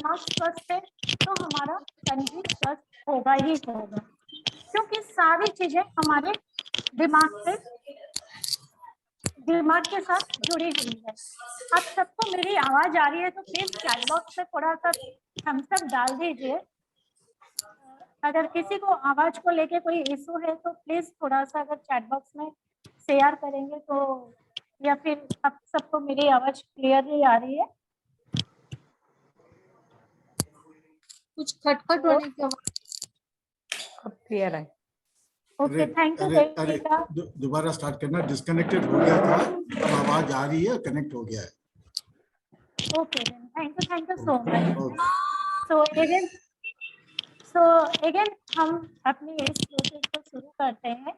दिमाग स्वस्थ है तो हमारा तन भी स्वस्थ होगा ही होगा, क्योंकि सारी चीजें हमारे दिमाग के साथ जुड़ी हुई है। आप सबको मेरी आवाज आ रही है तो प्लीज चैट बॉक्स पे थोड़ा सा थम्स अप डाल दीजिए। अगर किसी को आवाज को लेके कोई इशू है तो प्लीज थोड़ा सा अगर चैट बॉक्स में शेयर करेंगे तो, या फिर आप सबको मेरी आवाज क्लियरली आ रही है? कुछ खटखट होने की आवाज अब क्लियर है। Okay, thank you Devika. दोबारा स्टार्ट करना, डिस्कनेक्टेड हो गया था, अब आवाज आ रही है, कनेक्ट हो गया है। Okay, thank you so much. So again हम अपनी इस प्रोसेस को शुरू करते हैं।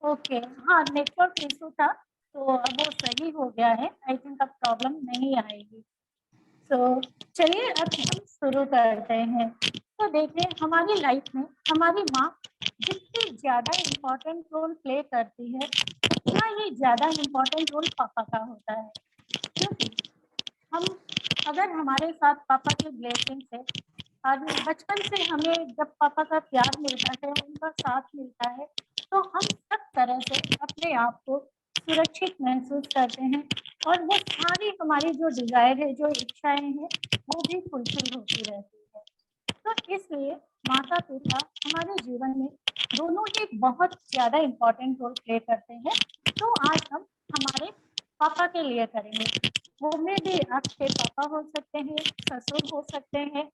ओके, हाँ नेटवर्क इशू था तो अब वो सही हो गया है। आई थिंक अब प्रॉब्लम नहीं आएगी। तो चलिए अब हम शुरू करते हैं। तो देखिए, हमारी लाइफ में हमारी माँ जितनी ज़्यादा इम्पोर्टेंट रोल प्ले करती है उतना ही ज़्यादा इम्पोर्टेंट रोल पापा का होता है। क्योंकि हम अगर हमारे साथ पापा के ब्लेसिंग से, और बचपन से हमें जब पापा का प्यार मिलता है, उनका साथ मिलता है, तो हम सब तरह से अपने आप को सुरक्षित महसूस करते हैं और वो सारी हमारी जो डिजायर है, जो इच्छाएं हैं, वो भी फुलफिल होती रहती है। तो इसलिए माता पिता हमारे जीवन में दोनों ही बहुत ज़्यादा इम्पोर्टेंट रोल प्ले करते हैं। तो आज हम हमारे पापा के लिए करेंगे। वो में भी आपके पापा हो सकते हैं, ससुर हो सकते हैं,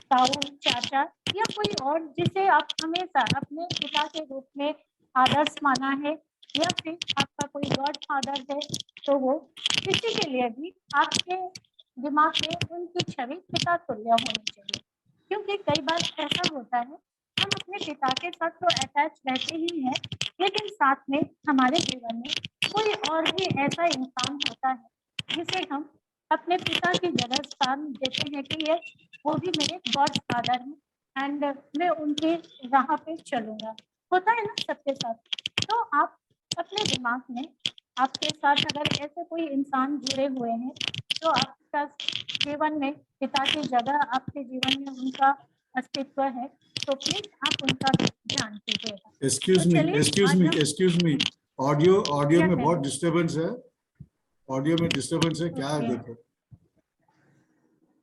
ताऊ, चाचा या कोई और जिसे आप हमेशा अपने पिता के रूप में आदर्श माना है, या फिर आपका कोई गॉड फादर है, तो वो किसी के लिए भी आपके दिमाग में उनकी छवि पिता तुल्य होनी चाहिए। क्योंकि कई बार ऐसा होता है, हम अपने पिता के साथ तो अटैच रहते ही हैं, लेकिन साथ में हमारे जीवन में कोई और भी ऐसा इंसान होता है जिसे हम अपने पिता की जगह स्थान देते हैं कि ये वो भी मेरे गॉड फादर हैं एंड मैं उनके राह पे चलूँगा। होता है ना सबके साथ। तो आप अपने दिमाग में आपके साथ अगर ऐसे कोई इंसान जुड़े हुए हैं तो आपका जीवन में पिता की जगह आपके जीवन में उनका अस्तित्व है, तो प्लीज आप उनका ध्यान कीजिएगा। एक्सक्यूज मी, ऑडियो में बहुत डिस्टर्बेंस है, क्या है देखो।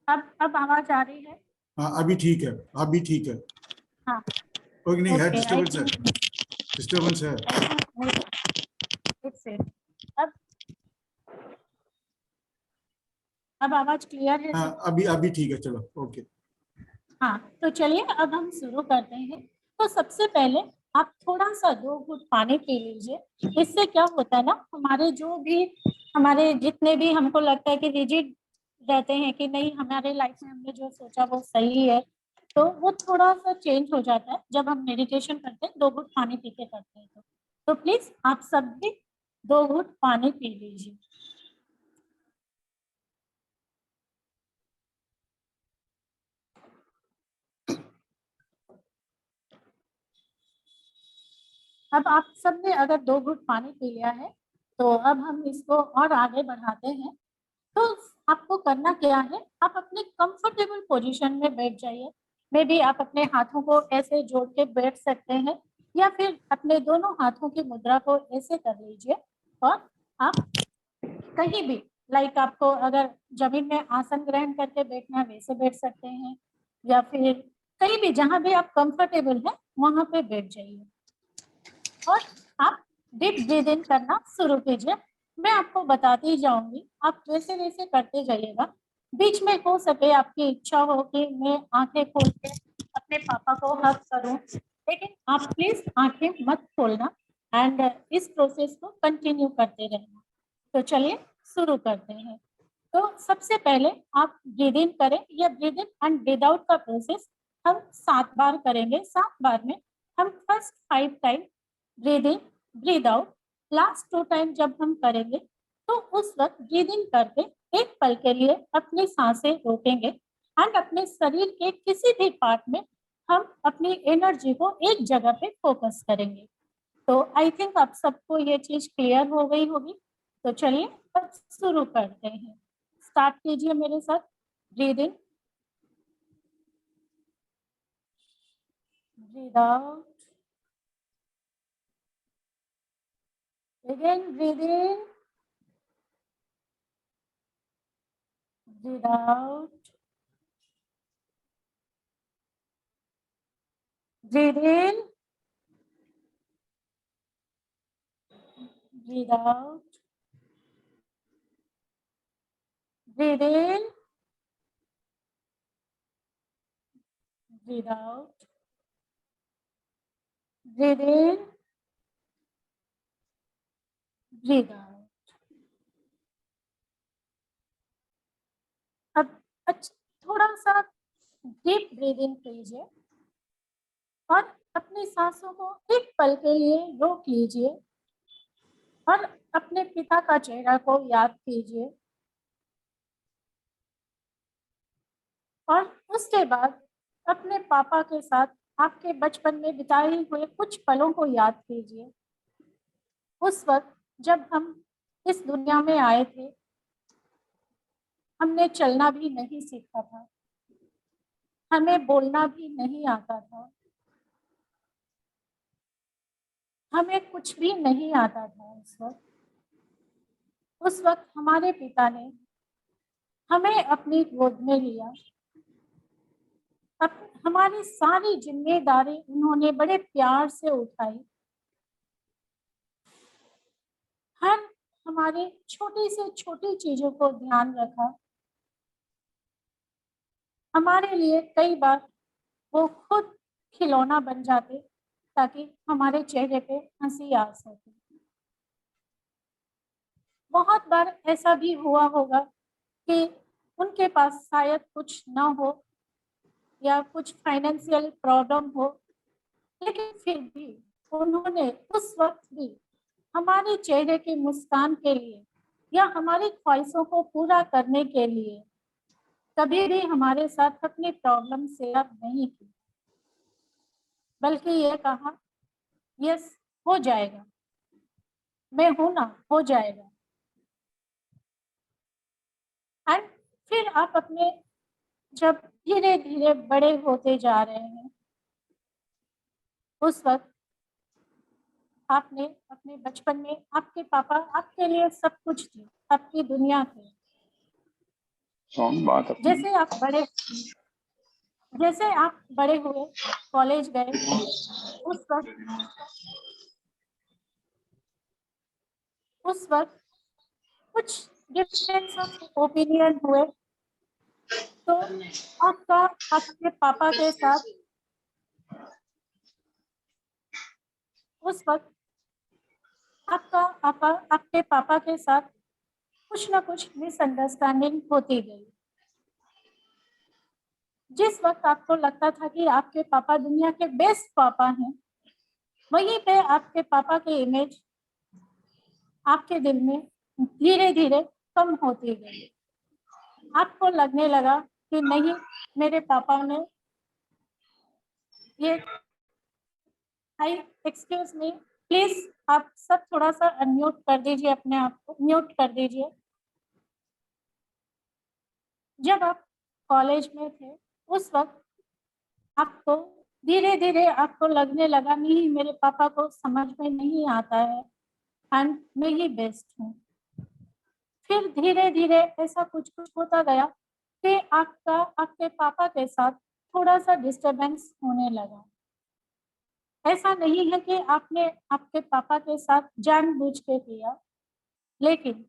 अब आवाज आ रही है? हाँ अभी ठीक है, हाँ कोई नहीं है, डिस्टर्बेंस है। अब आवाज क्लियर है? हाँ अभी ठीक है, चलो ओके। हाँ तो चलिए अब हम शुरू करते हैं। तो सबसे पहले आप थोड़ा सा 2 घूंट पानी पी लीजिए। इससे क्या होता है ना, हमारे जितने भी हमको लगता है कि रिजिड रहते हैं कि नहीं हमारे लाइफ में हमने जो सोचा वो सही है, तो वो थोड़ा सा चेंज हो जाता है जब हम मेडिटेशन करते हैं, 2 घूंट पानी पी के करते हैं। तो प्लीज आप सब भी 2 घूंट पानी पी लीजिए। अब आप सब ने अगर 2 घूंट पानी पी लिया है तो अब हम इसको और आगे बढ़ाते हैं। तो आपको करना क्या है, आप अपने कंफर्टेबल पोजीशन में बैठ जाइए। मे बी आप अपने हाथों को ऐसे जोड़ के बैठ सकते हैं या फिर अपने दोनों हाथों की मुद्रा को ऐसे कर लीजिए और आप कहीं भी आपको अगर जमीन में आसन ग्रहण करके बैठना है वैसे बैठ सकते हैं, या फिर कहीं भी जहां भी आप कंफर्टेबल हैं वहां पे बैठ जाइए और आप डीप ब्रीद इन करना शुरू कीजिए। मैं आपको बताती जाऊंगी, आप वैसे वैसे करते जाइएगा। बीच में हो सके आपकी इच्छा हो कि मैं आंखें खोल के अपने पापा को हग करूं, लेकिन आप प्लीज आंखें मत खोलना एंड इस प्रोसेस को कंटिन्यू करते रहना। तो चलिए शुरू करते हैं। तो सबसे पहले आप ब्रीद इन करें, या breathe in and breathe out का प्रोसेस हम 7 बार करेंगे। 7 बार में हम first 5 time breathe in breathe out, last 2 time जब हम करेंगे तो उस वक्त ब्रीद इन करके एक पल के लिए अपनी सांसें रोकेंगे एंड अपने शरीर के किसी भी पार्ट में हम अपनी एनर्जी को एक जगह पे फोकस करेंगे। तो आई थिंक आप सबको ये चीज क्लियर हो गई होगी। तो चलिए अब शुरू करते हैं। स्टार्ट कीजिए मेरे साथ। Breathe in, breathe out, again breathe in, breathe out, breathe in, breathe out, breathe in, breathe out, breathe in, breathe out. अब थोड़ा सा डीप ब्रीदिंग कीजिए और अपनी सांसों को एक पल के लिए रोक लीजिए और अपने पिता का चेहरा को याद कीजिए और उसके बाद अपने पापा के साथ आपके बचपन में बिताए हुए कुछ पलों को याद कीजिए। उस वक्त जब हम इस दुनिया में आए थे, हमने चलना भी नहीं सीखा था, हमें बोलना भी नहीं आता था, हमें कुछ भी नहीं आता था। उस वक्त हमारे पिता ने हमें अपनी गोद में लिया, हमारी सारी जिम्मेदारी उन्होंने बड़े प्यार से उठाई, हर हमारी छोटी से छोटी चीजों को ध्यान रखा। हमारे लिए कई बार वो खुद खिलौना बन जाते ताकि हमारे चेहरे पे हंसी आ सके। बहुत बार ऐसा भी हुआ होगा कि उनके पास शायद कुछ ना हो या कुछ फाइनेंशियल प्रॉब्लम हो, लेकिन फिर भी उन्होंने उस वक्त भी हमारे चेहरे की मुस्कान के लिए या हमारी ख्वाहिशों को पूरा करने के लिए कभी भी हमारे साथ अपनी प्रॉब्लम शेयर नहीं की, बल्कि ये कहा, यस हो जाएगा, मैं हूं ना, हो जाएगा। एंड फिर आप अपने जब धीरे धीरे बड़े होते जा रहे हैं, उस वक्त आपने अपने बचपन में आपके पापा आपके लिए सब कुछ थे, आपकी दुनिया थे। जैसे आप बड़े हुए, कॉलेज गए, उस वक्त कुछ डिफरेंस ऑफ ओपिनियन हुए, तो आपका आपके पापा के साथ उस वक्त आपके पापा के साथ कुछ ना कुछ मिसअंडरस्टैंडिंग होती गई। जिस वक्त आपको लगता था कि आपके पापा दुनिया के बेस्ट पापा हैं, वहीं पे आपके पापा की इमेज आपके दिल में धीरे धीरे कम होती गई। आपको लगने लगा कि नहीं, मेरे पापा ने ये एक्सक्यूज मी प्लीज, आप सब थोड़ा सा अनम्यूट कर दीजिए, अपने आप को म्यूट कर दीजिए। जब आप कॉलेज में थे, उस वक्त आपको धीरे धीरे आपको लगने लगा, नहीं मेरे पापा को समझ में नहीं आता है एंड मैं ही बेस्ट हूँ। फिर धीरे धीरे ऐसा कुछ कुछ होता गया कि आपके पापा के साथ थोड़ा सा डिस्टरबेंस होने लगा। ऐसा नहीं है कि आपने आपके पापा के साथ जानबूझ के किया, लेकिन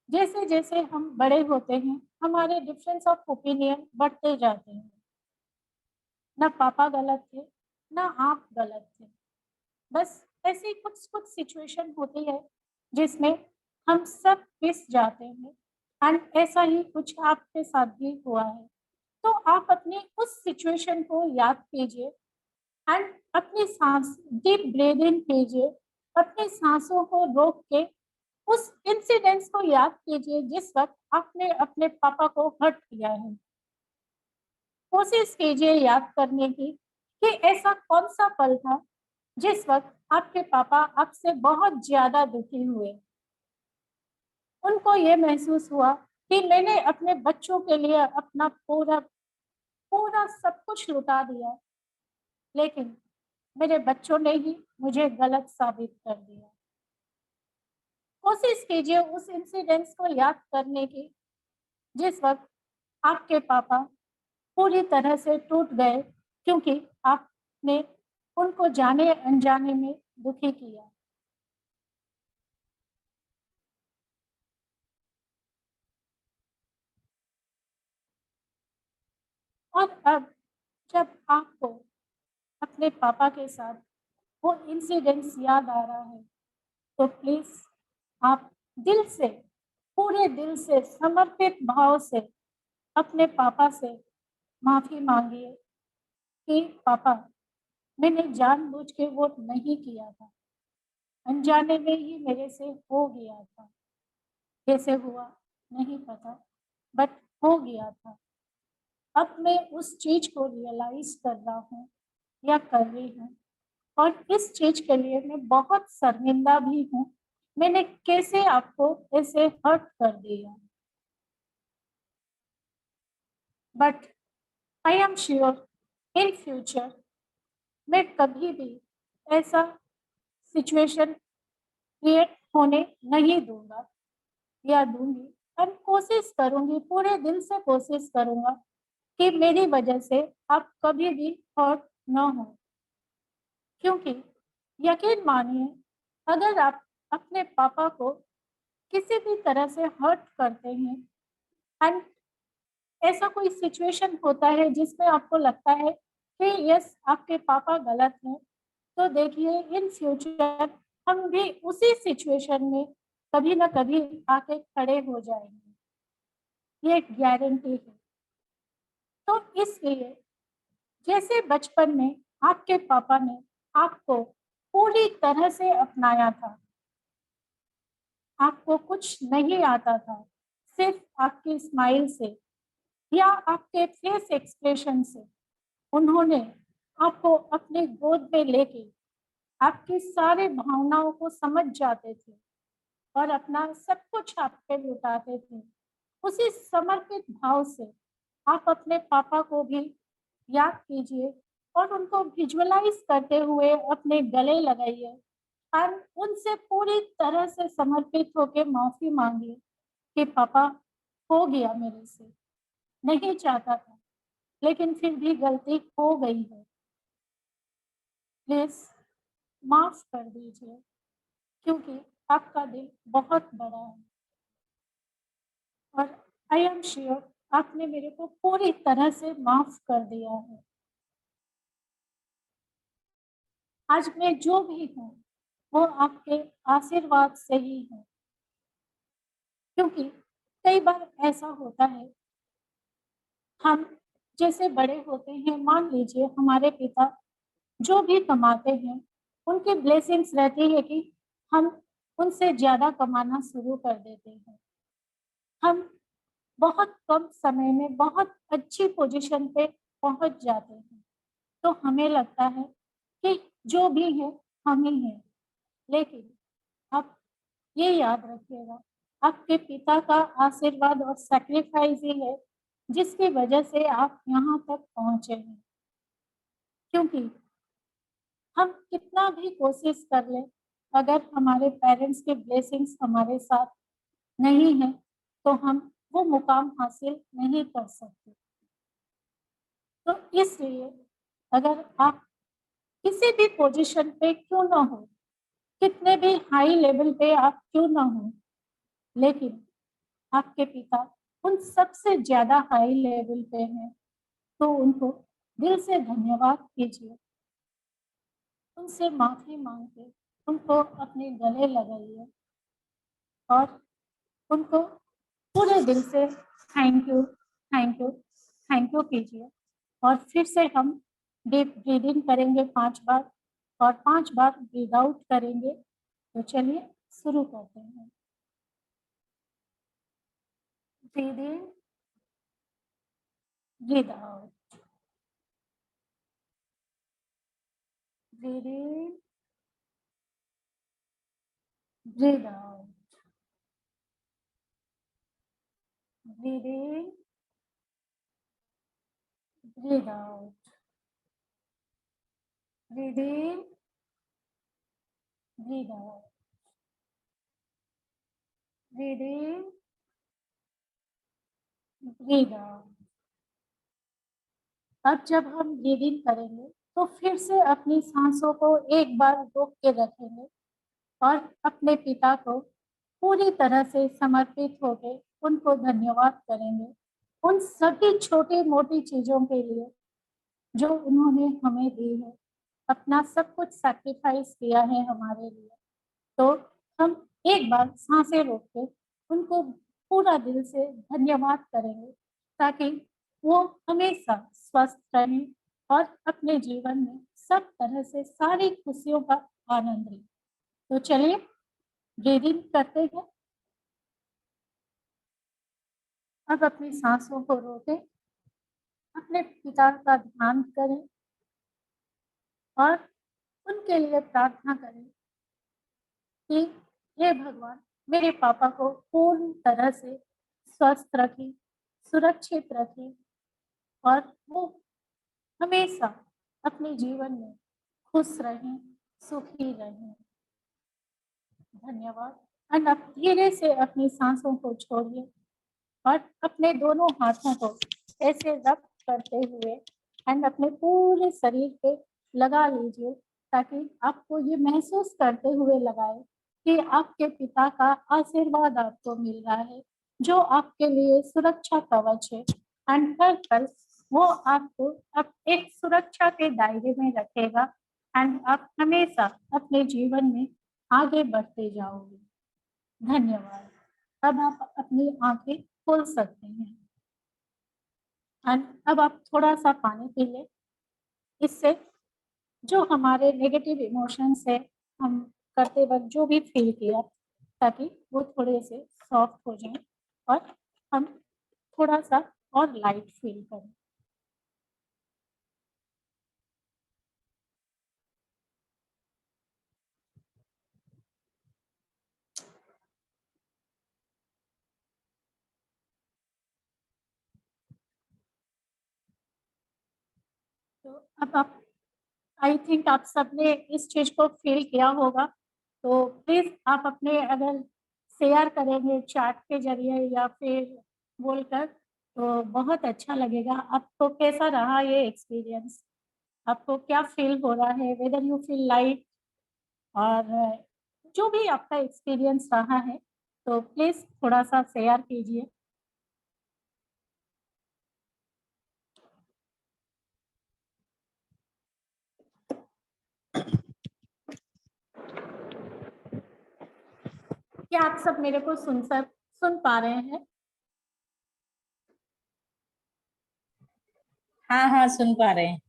जैसे जैसे हम बड़े होते हैं, हमारे डिफरेंस ऑफ ओपिनियन बढ़ते जाते हैं। ना पापा गलत थे, ना आप गलत थे, बस ऐसी कुछ कुछ सिचुएशन होती है जिसमें हम सब पिस जाते हैं एंड ऐसा ही कुछ आपके साथ भी हुआ है। तो आप अपनी उस सिचुएशन को याद कीजिए एंड अपनी सांस डीप ब्रीदिंग कीजिए, अपनी सांसों को रोक के उस इंसिडेंट्स को याद कीजिए जिस वक्त आपने अपने पापा को हर्ट किया है। कोशिश कीजिए याद करने की कि ऐसा कौन सा पल था जिस वक्त आपके पापा आपसे बहुत ज्यादा दुखी हुए। उनको ये महसूस हुआ कि मैंने अपने बच्चों के लिए अपना पूरा पूरा सब कुछ लुटा दिया, लेकिन मेरे बच्चों ने ही मुझे गलत साबित कर दिया। कोशिश कीजिए उस इंसिडेंट्स को याद करने की जिस वक्त आपके पापा पूरी तरह से टूट गए क्योंकि आपने उनको जाने अनजाने में दुखी किया। और अब जब आपको अपने पापा के साथ वो इंसिडेंट्स याद आ रहा है तो प्लीज आप दिल से, पूरे दिल से, समर्पित भाव से अपने पापा से माफी मांगिए कि पापा, मैंने जानबूझ के वो नहीं किया था, अनजाने में ही मेरे से हो गया था। कैसे हुआ नहीं पता, बट हो गया था। अब मैं उस चीज को रियलाइज कर रहा हूँ या कर रही हूँ, और इस चीज के लिए मैं बहुत शर्मिंदा भी हूँ। मैंने कैसे आपको ऐसे हर्ट कर दिया, but I am sure in future मैं कभी भी ऐसा सिचुएशन क्रिएट होने नहीं दूंगा या दूंगी। और कोशिश करूंगी, पूरे दिल से कोशिश करूंगा कि मेरी वजह से आप कभी भी हर्ट ना हो। क्योंकि यकीन मानिए, अगर आप अपने पापा को किसी भी तरह से हर्ट करते हैं एंड ऐसा कोई सिचुएशन होता है जिसमें आपको लगता है कि यस आपके पापा गलत हैं, तो देखिए इन फ्यूचर हम भी उसी सिचुएशन में कभी ना कभी आके खड़े हो जाएंगे, ये गारंटी है। तो इसलिए जैसे बचपन में आपके पापा ने आपको पूरी तरह से अपनाया था, आपको कुछ नहीं आता था, सिर्फ आपकी स्माइल से या आपके फेस एक्सप्रेशन से उन्होंने आपको अपने गोद में लेके आपकी सारे भावनाओं को समझ जाते थे और अपना सब कुछ आप पे लुटाते थे। उसी समर्पित भाव से आप अपने पापा को भी याद कीजिए और उनको विजुअलाइज करते हुए अपने गले लगाइए और उनसे पूरी तरह से समर्पित होकर माफी मांगिए कि पापा, हो गया मेरे से, नहीं चाहता था लेकिन फिर भी गलती हो गई है, प्लीज माफ कर दीजिए, क्योंकि आपका दिल बहुत बड़ा है और आई एम श्योर आपने मेरे को पूरी तरह से माफ कर दिया है। आज मैं जो भी हूँ वो आपके आशीर्वाद से ही है, क्योंकि कई बार ऐसा होता है हम जैसे बड़े होते हैं, मान लीजिए हमारे पिता जो भी कमाते हैं उनकी ब्लेसिंग्स रहती है कि हम उनसे ज़्यादा कमाना शुरू कर देते हैं। हम बहुत कम समय में बहुत अच्छी पोजीशन पे पहुंच जाते हैं, तो हमें लगता है कि जो भी है हम ही हैं। लेकिन आप ये याद रखिएगा, आपके पिता का आशीर्वाद और सैक्रिफाइस ही है जिसकी वजह से आप यहाँ तक पहुँचे हैं। क्योंकि हम कितना भी कोशिश कर लें, अगर हमारे पेरेंट्स के ब्लेसिंग्स हमारे साथ नहीं है तो हम वो मुकाम हासिल नहीं कर सकते। तो इसलिए अगर आप किसी भी पोजीशन पे क्यों ना हो, कितने भी हाई लेवल पे आप क्यों ना हो, लेकिन आपके पिता उन सबसे ज्यादा हाई लेवल पे हैं, तो उनको दिल से धन्यवाद कीजिए, उनसे माफी मांग के उनको अपने गले लगाइए और उनको पूरे दिल से thank you, thank you, thank you कीजिए। और फिर से हम डीप ब्रीदिंग करेंगे 5 बार और 5 बार ब्रीद आउट करेंगे। तो चलिए शुरू करते हैं। Breathe in, breathe out, breathe in, breathe out, breathe in, breathe out, breathe in, breathe out, breathe in, breathe out। अब जब हम ब्रीदिंग करेंगे तो फिर से अपनी सांसों को एक बार रोक के रखेंगे और अपने पिता को पूरी तरह से समर्पित होकर उनको धन्यवाद करेंगे उन सभी छोटी मोटी चीजों के लिए जो उन्होंने हमें दी है, अपना सब कुछ सैक्रिफाइस किया है हमारे लिए। तो हम एक बार सांसें रोक के उनको पूरा दिल से धन्यवाद करेंगे ताकि वो हमेशा स्वस्थ रहें और अपने जीवन में सब तरह से सारी खुशियों का आनंद लें। तो चलिए ब्रीदिंग करते हैं। अब अपनी सांसों को रोकें, अपने पिता का ध्यान करें और उनके लिए प्रार्थना करें कि हे भगवान मेरे पापा को पूर्ण तरह से स्वस्थ रखें, सुरक्षित रखें और वो हमेशा अपने जीवन में खुश रहें, सुखी रहें। धन्यवाद। और अब धीरे से अपनी सांसों को छोड़िए और अपने दोनों हाथों को ऐसे रब करते हुए एंड अपने पूरे शरीर पे लगा लीजिए ताकि आपको ये महसूस करते हुए लगाए कि आपके पिता का आशीर्वाद आपको मिल रहा है जो आपके लिए सुरक्षा कवच है एंड हर पल वो आपको अब एक सुरक्षा के दायरे में रखेगा एंड आप हमेशा अपने जीवन में आगे बढ़ते जाओगे। धन्यवाद। अब आप अपनी आंखें खोल सकते हैं एंड अब आप थोड़ा सा पानी पी लें। इससे जो हमारे नेगेटिव इमोशंस है हम करते वक्त जो भी फील किया ताकि वो थोड़े से सॉफ्ट हो जाए और हम थोड़ा सा और लाइट फील करें। तो अब आप आई थिंक आप सबने इस चीज को फील किया होगा तो प्लीज आप अपने अगर शेयर करेंगे चैट के जरिए या फिर बोलकर तो बहुत अच्छा लगेगा। आपको कैसा रहा ये एक्सपीरियंस, आपको क्या फील हो रहा है, वेदर यू फील लाइट और जो भी आपका एक्सपीरियंस रहा है तो प्लीज थोड़ा सा शेयर कीजिए। क्या आप सब मेरे को सुन पा रहे हैं? हाँ हाँ सुन पा रहे हैं।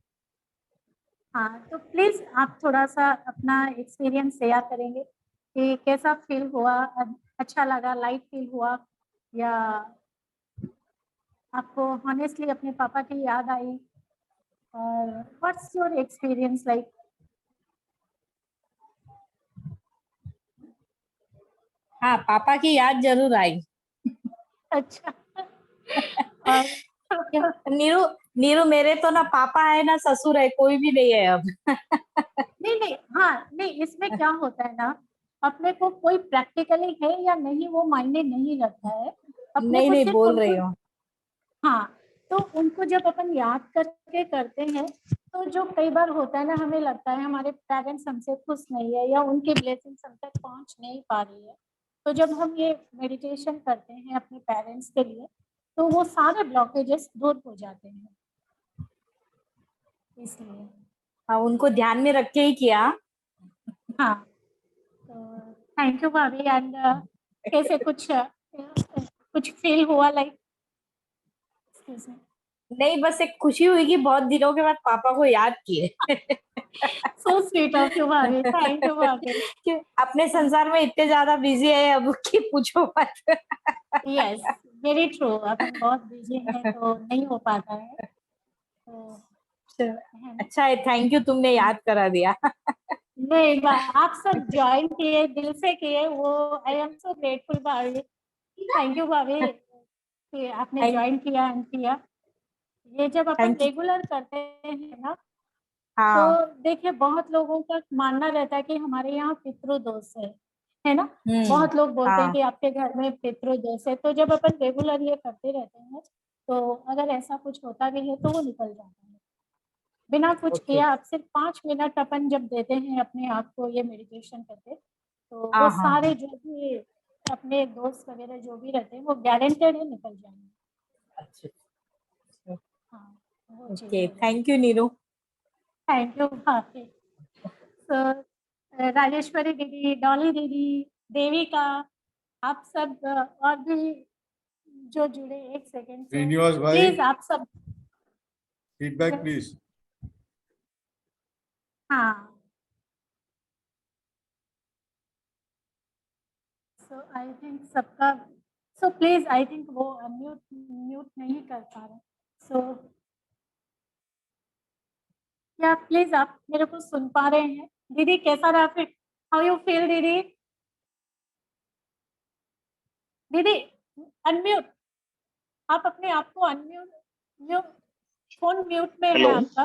हाँ तो प्लीज आप थोड़ा सा अपना एक्सपीरियंस शेयर करेंगे कि कैसा फील हुआ, अच्छा लगा, लाइट फील हुआ या आपको हॉनेस्टली अपने पापा की याद आई और व्हाट्स योर एक्सपीरियंस लाइक? हाँ पापा की याद जरूर आई। अच्छा और नीरू नीरू मेरे तो ना पापा है ना ससुर है, कोई भी नहीं है अब। नहीं हाँ नहीं, इसमें क्या होता है ना अपने को कोई प्रैक्टिकली है या नहीं वो मायने नहीं रखता है, अपने नहीं को नहीं सिर्फ बोल उनको रही हूँ। हाँ तो उनको जब अपन याद करके करते हैं तो जो कई बार होता है ना हमें लगता है हमारे पेरेंट्स हमसे खुश नहीं है या उनकी ब्लेसिंग्स हम तक पहुंच नहीं पा रही है। तो जब हम ये मेडिटेशन करते हैं अपने पेरेंट्स के लिए तो वो सारे ब्लॉकेजेस दूर हो जाते हैं, इसलिए हाँ उनको ध्यान में रख के ही किया। हाँ तो थैंक यू भाभी एंड कैसे कुछ फील हुआ लाइक? नहीं बस एक खुशी हुई कि बहुत दिनों के बाद पापा को याद किए। सो स्वीट ऑफ यू भाभी, थैंक यू भाभी। कि अपने संसार में इतने ज्यादा बिजी है अब कि पूछो मत। यस वेरी ट्रू, अपन बहुत बिजी हैं तो नहीं हो पाता है तो है ना? अच्छा है, थैंक यू तुमने याद करा दिया। नहीं आप सब ज्वाइन किए, दिल से किए, वो आई एम सो ग्रेटफुल भाभी, थैंक यू भाभी। कि आपने Thank- ज्वाइन किया एंड किया। ये जब अपन Thank you. रेगुलर करते हैं ना, हाँ तो देखिए बहुत लोगों का मानना रहता है कि हमारे यहाँ पितृदोष है ना। बहुत लोग बोलते हैं हाँ कि आपके घर में पितृदोष है। तो जब अपन रेगुलर ये करते रहते हैं, तो अगर ऐसा कुछ होता भी है तो वो निकल जाता है बिना कुछ Okay. किया। आप सिर्फ 5 मिनट अपन जब देते हैं अपने आप को ये मेडिटेशन करके, तो वो हाँ सारे जो भी अपने दोस्त वगैरह जो भी रहते हैं वो गारंटेड है निकल जाएंगे। अच्छा हाँ, वो चीज़ ओके है। Thank you Neeru thank you भाभी। तो राजेश्वरी दीदी, डॉली दीदी, देविका, आप सब और भी जो जुड़े, एक सेकेंड श्रीनिवास भाई, प्लीज आप सब। Feedback please. हाँ, सो आई थिंक सबका, सो प्लीज आई थिंक वो म्यूट नहीं कर पा रहे। सो क्या प्लीज आप मेरे को सुन पा रहे हैं? दीदी कैसा रहा फिर? हाउ यू फील दीदी? दीदी अनम्यूट, आप अपने आप को अनम्यूट, म्यूट, फोन म्यूट में है Hello. आपका।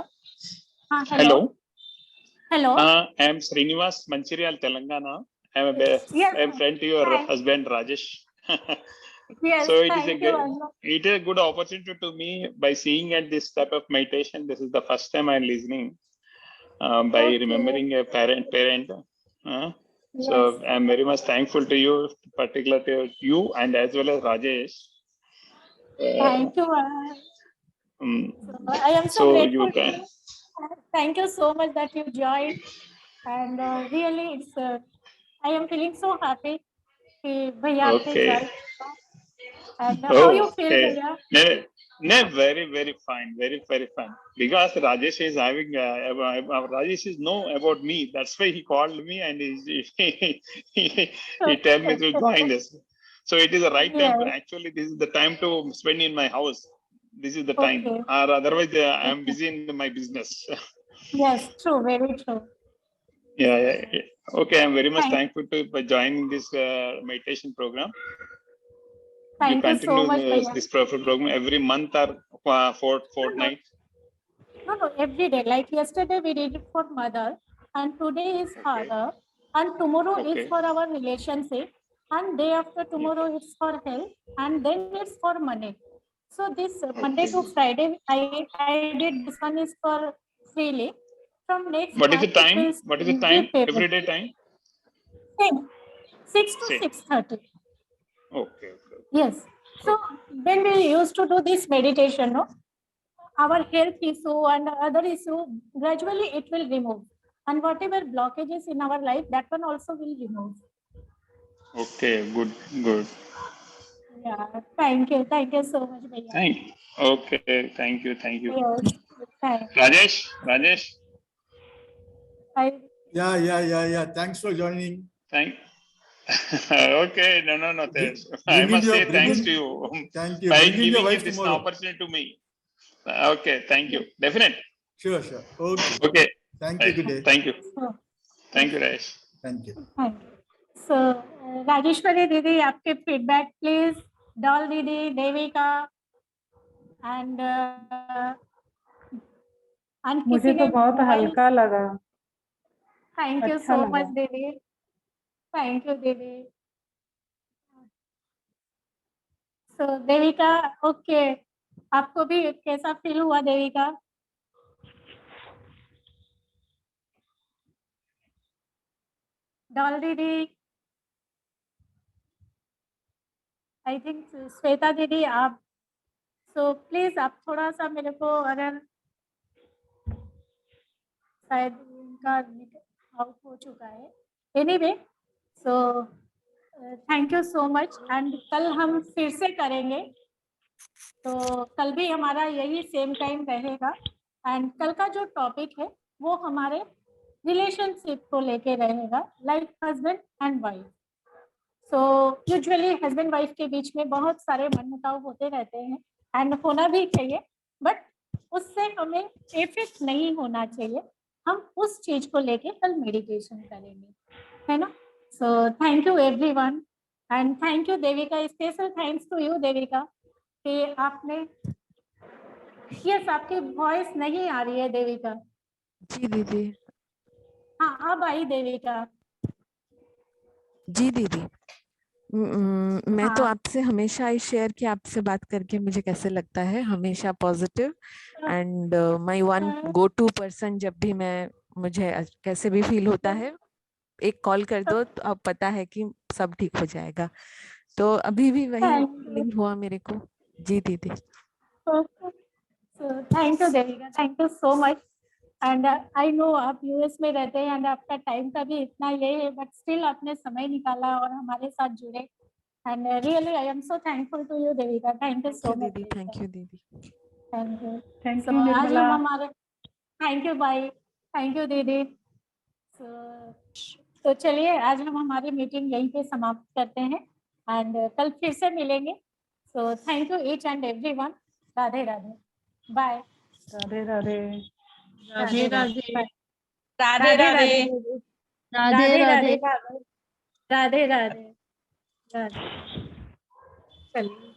हाँ Hello. Hello. I am Srinivas, Mancherial, Telangana. I am friend to your Hi. husband Rajesh. Yes, So it is thank you. a good opportunity to me by seeing at this type of meditation. This is the first time I am listening by Okay. remembering a parent. So Yes. I am very much thankful to you, particularly to you and as well as Rajesh. Thank you. I am so So grateful you to can. you. Thank you so much that you joined, and really it's I am feeling so happy कि भैया आपने Okay. join किया। And how you feel Okay. भैया? No, very fine, very fine. Because Rajesh is having, Rajesh is know about me. That's why he called me and he told me to join this. So it is the right time to Yes. actually. This is the time to spend in my house. This is the time. Okay. Or otherwise, I am busy in my business. Yes, true, very true. Yeah. Okay, I am very much Thank- thankful to by joining this meditation program. Thank You you so continue much भैया। this program every month or fortnight. No, every day. Like yesterday we did it for mother, and today is father, and tomorrow is Okay. for our relationship, and day after tomorrow it's for health, and then it's for money. So this Monday to Friday, I did this one is for freely. From next What is the month, it time? will What is the be time? payable. Everyday time? Same, 6 to Same. 6:30. Okay. Yes. So when we used to do this meditation, no, our health issue and other issue, gradually it will remove. And whatever blockages in our life, that one also will remove. Okay. Good. Yeah. Thank you so much, Bhaiya. Thank you. Okay. Thank you. Yes. Thank you. Rajesh. Yeah. Thanks for joining. Thank. Okay. No. Thanks. I Bring in must your- say bring thanks in- to you Thank you. by Bring in your giving wife this tomorrow. opportunity to me. Okay. Thank you. Definite. Sure. Okay. Okay. Thank you. Good day. Thank you. So, Rajesh. Thank you. thank you. So, Rajeshwari दीदी, आपके feedback please. Doll दीदी, Devika, and मुझे तो बहुत हल्का लगा। Thank you अच्छा सो लगा। मच दीदी। थैंक यू दीदी। सो देविका, ओके, आपको भी कैसा फील हुआ देविका? डॉल दीदी, आई थिंक श्वेता दीदी आप, सो प्लीज आप थोड़ा सा मेरे को, अगर शायद उनका आउट हो चुका है। Anyway, so thank you so much, and कल हम फिर से करेंगे। तो कल भी हमारा यही सेम टाइम रहेगा, एंड कल का जो टॉपिक है वो हमारे रिलेशनशिप को लेके रहेगा, like husband and wife. So usually husband wife के बीच में बहुत सारे मनमुटाव होते रहते हैं, एंड होना भी चाहिए, बट उससे हमें इफेक्ट नहीं होना चाहिए। हम उस चीज को लेके कल मेडिटेशन करेंगे, है ना? So thank you everyone, and thank you Devika, special thanks to you Devika. कि आपने, यस आपकी वॉइस नहीं आ रही है देविका। जी दीदी। हाँ अब आई देविका। जी दीदी। मैं तो हाँ आपसे हमेशा आई शेयर कि आपसे बात करके मुझे कैसे लगता है, हमेशा positive and my one go to person. जब भी मैं मुझे कैसे भी फील होता है, एक कॉल कर दो तो अब पता है कि सब ठीक हो जाएगा। तो अभी भी वही फीलिंग हुआ मेरे को। जी दीदी। Thank you Devika, thank you so much. And I know आप यूएस में रहते हैं एंड आपका टाइम का भी इतना ये है, बट स्टिल आपने समय निकाला और हमारे साथ जुड़े। And really I am so thankful to you Devika, thank you so much. दीदी थैंक यू दीदी। Thank you. Thank so you आज निर्मला। हम हमारे, thank you bye, thank you दीदी। तो चलिए आज हम हमारी मीटिंग यहीं पे समाप्त करते हैं एंड कल फिर से मिलेंगे। So thank you each and everyone. Radhe Radhe, bye. Radhe Radhe. Radhe Radhe. Bye. Radhe Radhe Radhe. दीदी। राधे राधे राधे। राधे राधे राधे। चलिए।